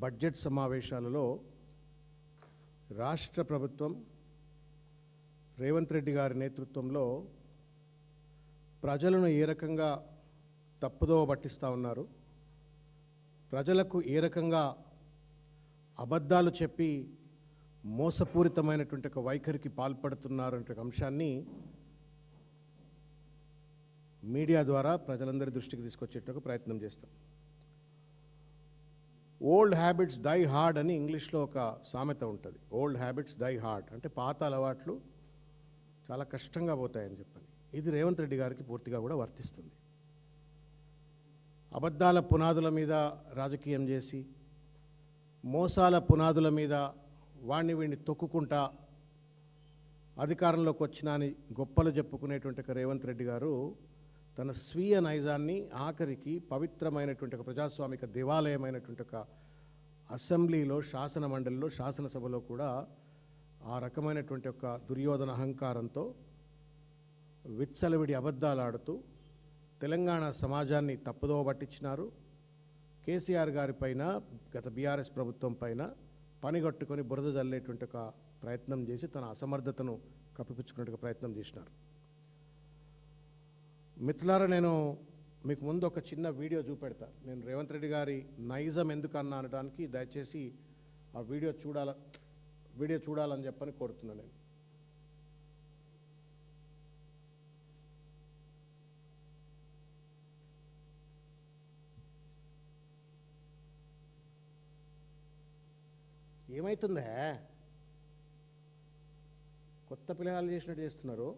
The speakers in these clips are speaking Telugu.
బడ్జెట్ సమావేశాలలో రాష్ట్ర ప్రభుత్వం రేవంత్ రెడ్డి గారి నేతృత్వంలో ప్రజలను ఏ రకంగా తప్పుదోవ పట్టిస్తూ ఉన్నారు, ప్రజలకు ఏ రకంగా అబద్ధాలు చెప్పి మోసపూరితమైనటువంటి ఒక వైఖరికి పాల్పడుతున్నారు అనే అంశాన్ని మీడియా ద్వారా ప్రజలందరి దృష్టికి తీసుకొచ్చేటకు ప్రయత్నం చేస్తాం. ఓల్డ్ హ్యాబిట్స్ డై హార్డ్ అని ఇంగ్లీష్లో ఒక సామెత ఉంటుంది. ఓల్డ్ హ్యాబిట్స్ డై హార్డ్ అంటే పాత అలవాట్లు చాలా కష్టంగా పోతాయని చెప్పని. ఇది రేవంత్ రెడ్డి గారికి పూర్తిగా కూడా వర్తిస్తుంది. అబద్ధాల పునాదుల మీద రాజకీయం చేసి, మోసాల పునాదుల మీద వాణ్ణి వీణ్ణి తొక్కుకుంటా అధికారంలోకి వచ్చినా అని గొప్పలు చెప్పుకునేటువంటి రేవంత్ రెడ్డి గారు తన స్వీయ నైజాన్ని ఆఖరికి పవిత్రమైనటువంటి ఒక ప్రజాస్వామిక దేవాలయమైనటువంటి ఒక అసెంబ్లీలో, శాసన మండలిలో, శాసనసభలో కూడా ఆ రకమైనటువంటి ఒక దుర్యోధన అహంకారంతో విచ్చలవిడి అబద్ధాలు ఆడుతూ తెలంగాణ సమాజాన్ని తప్పుదోవ పట్టించినారు. కేసీఆర్ గారి పైన, గత బీఆర్ఎస్ ప్రభుత్వం పైన పనిగట్టుకొని బురద జల్లేటువంటి ఒక ప్రయత్నం చేసి తన అసమర్థతను కప్పిపుచ్చుకునే ప్రయత్నం చేసినారు. మిత్రులారా, నేను మీకు ముందు ఒక చిన్న వీడియో చూపెడతా. నేను రేవంత్ రెడ్డి గారి నైజం ఎందుకు అన్నా అనడానికి దయచేసి ఆ వీడియో చూడాలని చెప్పని కోరుతున్నాను. నేను ఏమవుతుందే, కొత్త పిల్లలు చేసినట్టు చేస్తున్నారు.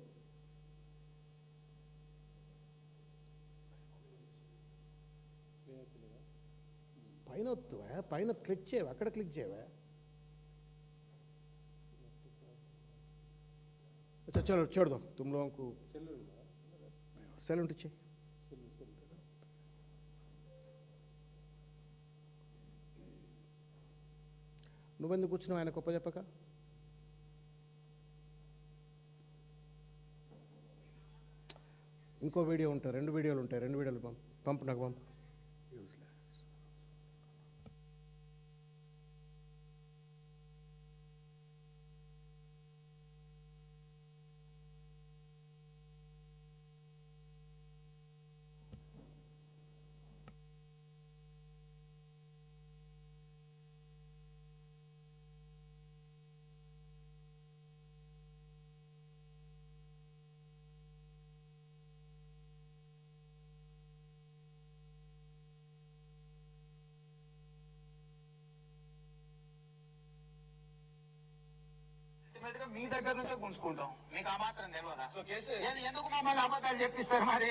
పైన వస్తువా, పైన క్లిక్ చేయవా, అక్కడ క్లిక్ చేయవా. చలో छोड़ दो, तुम लोगों को सेल ఉంటే చెయ్యి. నువ్వెందుకు కూర్చున్నావు ఆయన గొప్ప చెప్పక? ఇంకో వీడియో ఉంటాయి, 2 వీడియోలు ఉంటాయి. 2 వీడియోలు పంపు నాకు పంపు. మీ దగ్గర నుంచే గుంజుకుంటాం. మీకు ఆ మాత్రం తెలియదా? ఎందుకు మమ్మల్ని అబద్ధాలు చెప్పిస్తారు? మరి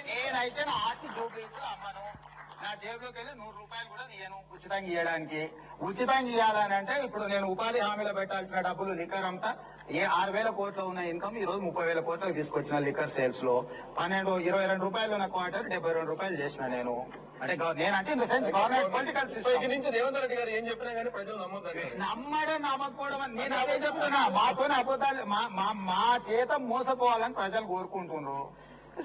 నేనైతే నా ఆస్తి చూపించు అమ్మను, నా జేబులోకి వెళ్ళి 100 రూపాయలు కూడా నేను ఉచితంగా ఇవ్వడానికి. ఉచితంగా ఇవ్వాలని అంటే ఇప్పుడు నేను ఉపాధి హామీలో పెట్టాల్సిన డబ్బులు లిక్కర్ అంతా 6,000 కోట్లు ఉన్న ఇన్కమ్ ఈ రోజు 30,000 కోట్లకు తీసుకొచ్చిన లిక్కర్ సేల్స్ లో 22 రూపాయలు ఉన్న క్వార్టర్ 72 రూపాయలు చేసిన నేను. అంటే నేనంటే in the sense government political system నుంచి రేవంత్ రెడ్డి గారు ఏం చెప్పినా కానీ ప్రజలు నమ్మడం నమ్మకపోవడం అని నేను అదే చెప్తున్నా. మాతో అబద్ధాలు మా చేత మోసపోవాలని ప్రజలు కోరుకుంటున్నారు.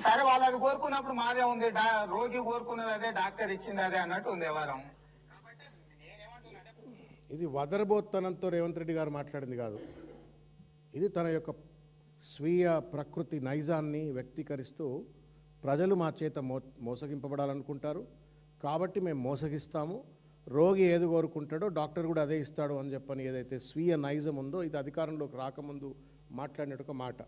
సరే, వాళ్ళు అది కోరుకున్నప్పుడు మాదే ఉంది. రోగి కోరుకున్నది అదే, డాక్టర్ ఇచ్చింది అదే అన్నట్టు ఉంది వ్యవహారం. ఇది వదరబోత్తనంతో రేవంత్ రెడ్డి గారు మాట్లాడింది కాదు. ఇది తన యొక్క స్వీయ ప్రకృతి నైజాన్ని వ్యక్తీకరిస్తూ ప్రజలు మా చేత మోసగింపబడాలనుకుంటారు కాబట్టి మేము మోసగిస్తాము, రోగి ఏది కోరుకుంటాడో డాక్టర్ కూడా అదే ఇస్తాడు అని చెప్పని ఏదైతే స్వీయ నైజం ఉందో, ఇది అధికారంలోకి రాకముందు మాట్లాడిన ఒక మాట.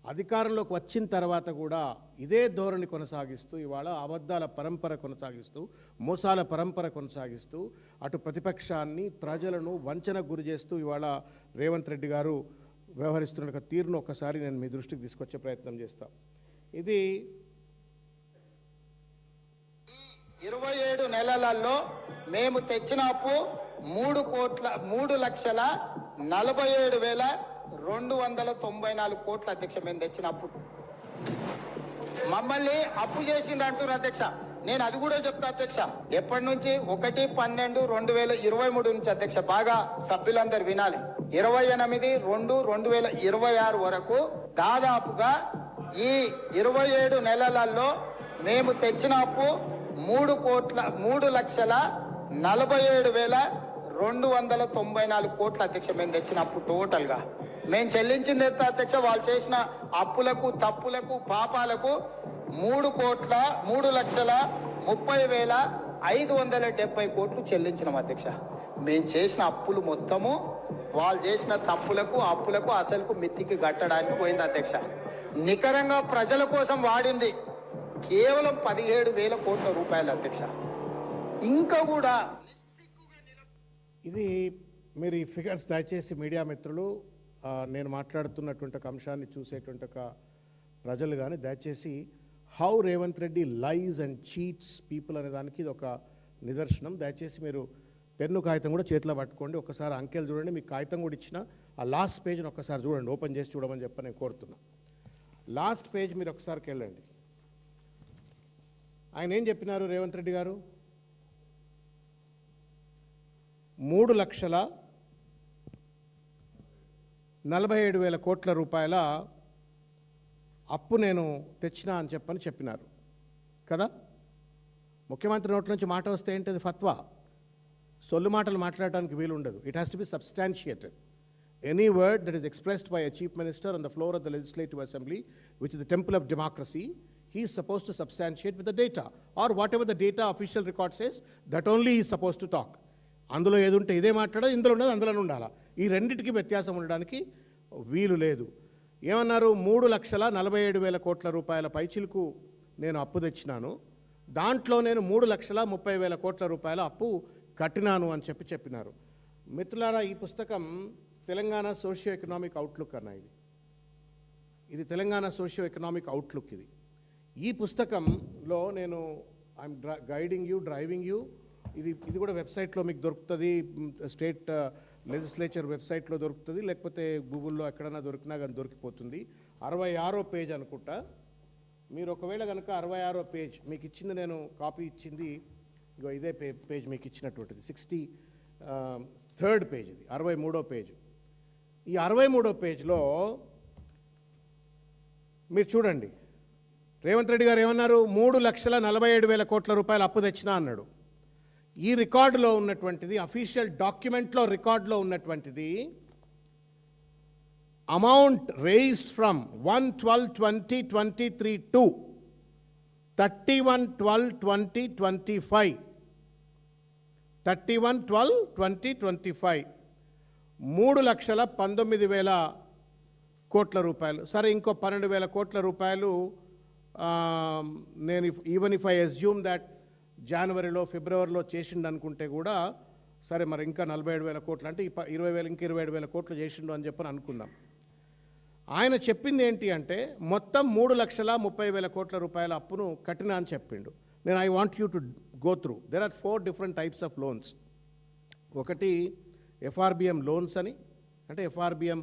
అధికారంలోకి వచ్చిన తర్వాత కూడా ఇదే ధోరణి కొనసాగిస్తూ, ఇవాళ అబద్ధాల పరంపర కొనసాగిస్తూ, మోసాల పరంపర కొనసాగిస్తూ, అటు ప్రతిపక్షాన్ని, ప్రజలను వంచనకు గురి చేస్తూ ఇవాళ రేవంత్ రెడ్డి గారు వ్యవహరిస్తున్న తీరును ఒక్కసారి నేను మీ దృష్టికి తీసుకొచ్చే ప్రయత్నం చేస్తా. ఇది 27 నెలలలో మేము తెచ్చిన అప్పు 3,47,294 కోట్ల అధ్యక్ష. మేము తెచ్చిన అప్పు మమ్మల్ని అప్పు చేసిండ్రు అంటున్నారు అధ్యక్ష. నేను అది కూడా చెప్తా అధ్యక్ష. ఎప్పటి నుంచి 1/12/2023 నుంచి అధ్యక్ష, బాగా సభ్యులందరూ వినాలి. 28/2/2026 వరకు దాదాపుగా ఈ 27 నెలలలో మేము తెచ్చిన అప్పు 3,46,00,000 47,294 కోట్ల అధ్యక్ష మేము తెచ్చిన అప్పు టోటల్గా. మేము చెల్లించింది ఎంత అధ్యక్ష? వాళ్ళు చేసిన అప్పులకు, తప్పులకు, పాపాలకు 3,30,570 కోట్లు చెల్లించినాం అధ్యక్ష. మేము చేసిన అప్పులు మొత్తము వాళ్ళు చేసిన తప్పులకు, అప్పులకు, అసలుకు మిత్తికి కట్టడానికి పోయింది అధ్యక్ష. నికరంగా ప్రజల కోసం వాడింది కేవలం 17,000 కోట్ల రూపాయలు అధ్యక్ష. ఇంకా కూడా ఇది మీరు ఈ ఫిగర్స్ దయచేసి మీడియా మిత్రులు, నేను మాట్లాడుతున్నటువంటి ఒక అంశాన్ని చూసేటువంటి ఒక ప్రజలు కానీ దయచేసి how Revanth Reddy లైజ్ and cheats people అనే దానికి ఇది ఒక నిదర్శనం. దయచేసి మీరు పెన్ను కాగితం కూడా చేతిలో పట్టుకోండి, ఒకసారి అంకెలు చూడండి. మీకు కాగితం కూడా ఇచ్చిన ఆ లాస్ట్ పేజ్ని ఒకసారి చూడండి, ఓపెన్ చేసి చూడమని చెప్పి నేను కోరుతున్నా. లాస్ట్ పేజ్ మీరు ఒకసారికి వెళ్ళండి. ఆయన ఏం చెప్పినారు రేవంత్ రెడ్డి గారు? 3,47,000 కోట్ల రూపాయల అప్పు నేను తెచ్చినా అని చెప్పినారు కదా. ముఖ్యమంత్రి నోట్ల నుంచి మాట వస్తే ఏంటది? ఫత్వా. సొల్లు మాటలు మాట్లాడడానికి వీలు ఉండదు. It has to be substantiated. Any word that is expressed by a chief minister on the floor of the legislative assembly, which is the temple of democracy, he is supposed to substantiate with the data, or whatever the data official record says, that only he is supposed to talk. అందులో ఏది ఉంటే ఇదే మాట్లాడాలి, ఇందులో ఉండదు అందులోనే ఉండాలా. ఈ రెండింటికి వ్యత్యాసం ఉండడానికి వీలు లేదు. ఏమన్నారు? 3,47,000 కోట్ల రూపాయల పైచిలకు నేను అప్పు తెచ్చినాను, దాంట్లో నేను 3,30,000 కోట్ల రూపాయల అప్పు కట్టినాను అని చెప్పినారు. మిత్రులారా, ఈ పుస్తకం తెలంగాణ సోషియో ఎకనామిక్ అవుట్లుక్ అన్న ఇది తెలంగాణ సోషియో ఎకనామిక్ అవుట్లుక్. ఈ పుస్తకంలో నేను I'm guiding you, driving you. ఇది కూడా వెబ్సైట్లో మీకు దొరుకుతుంది, స్టేట్ లెజిస్లేచర్ వెబ్సైట్లో దొరుకుతుంది, లేకపోతే గూగుల్లో ఎక్కడైనా దొరికినా కానీ దొరికిపోతుంది. 66వ పేజ్ అనుకుంటా. మీరు ఒకవేళ కనుక 66వ పేజ్ మీకు ఇచ్చింది, నేను కాపీ ఇచ్చింది ఇగో ఇదే పేజ్ మీకు ఇచ్చినటువంటిది 63rd పేజ్. ఇది 63వ పేజ్. ఈ 63వ పేజ్లో మీరు చూడండి, రేవంత్ రెడ్డి గారు ఏమన్నారు? 3,47,000 కోట్ల రూపాయలు అప్పు తెచ్చినా అన్నాడు. ఈ రికార్డులో ఉన్నటువంటిది, అఫీషియల్ డాక్యుమెంట్లో రికార్డులో ఉన్నటువంటిది, అమౌంట్ రేస్డ్ ఫ్రమ్ 1/12/2023 టు 31/12/2025. 31/12/2025 3,19,000 కోట్ల రూపాయలు. సరే, ఇంకో 12,000 కోట్ల రూపాయలు నేను even if I assume that జనవరిలో ఫిబ్రవరిలో చేసిండు అనుకుంటే కూడా సరే, మరి ఇంకా 47,000 కోట్లు అంటే 20,000 ఇంకా 27,000 కోట్లు చేసిండు అని చెప్పని అనుకుందాం. ఆయన చెప్పింది ఏంటి అంటే మొత్తం 3,30,000 కోట్ల రూపాయల అప్పును కట్టినా అని చెప్పిండు. నేను I want you to go through. There are 4 different types of loans. ఒకటి ఎఫ్ఆర్బిఎం లోన్స్ అని, అంటే ఎఫ్ఆర్బిఎం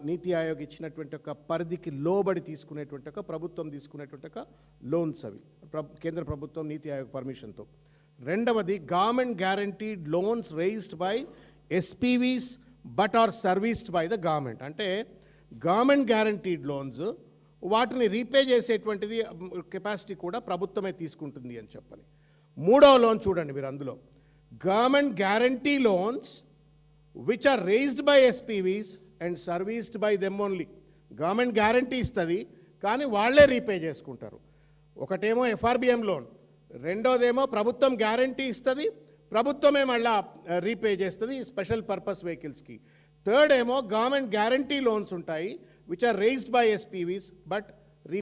నీతి ఆయోగ్ ఇచ్చినటువంటి ఒక పరిధికి లోబడి తీసుకునేటువంటి ఒక ప్రభుత్వం తీసుకునేటువంటి ఒక లోన్స్, అవి కేంద్ర ప్రభుత్వం నీతి ఆయోగ్ పర్మిషన్తో. రెండవది government guaranteed loans raised by SPVs but are serviced by the government. అంటే గవర్నమెంట్ గ్యారంటీడ్ లోన్స్, వాటిని రీపే చేసేటువంటిది కెపాసిటీ కూడా ప్రభుత్వమే తీసుకుంటుంది అని చెప్పని. మూడవ లోన్ చూడండి మీరు, అందులో government guarantee loans which are raised by SPVs and serviced by them only. Government guarantee ఇస్తుంది కానీ వాళ్ళే రీపే చేసుకుంటారు. ఒకటేమో ఎఫ్ఆర్బిఎం లోన్, రెండోదేమో ప్రభుత్వం గ్యారంటీ ఇస్తుంది, ప్రభుత్వమే మళ్ళా రీపే చేస్తుంది స్పెషల్ పర్పస్ వెహికల్స్కి. థర్డ్ ఏమో గవర్నమెంట్ గ్యారంటీ లోన్స్ ఉంటాయి which are raised by SPVs but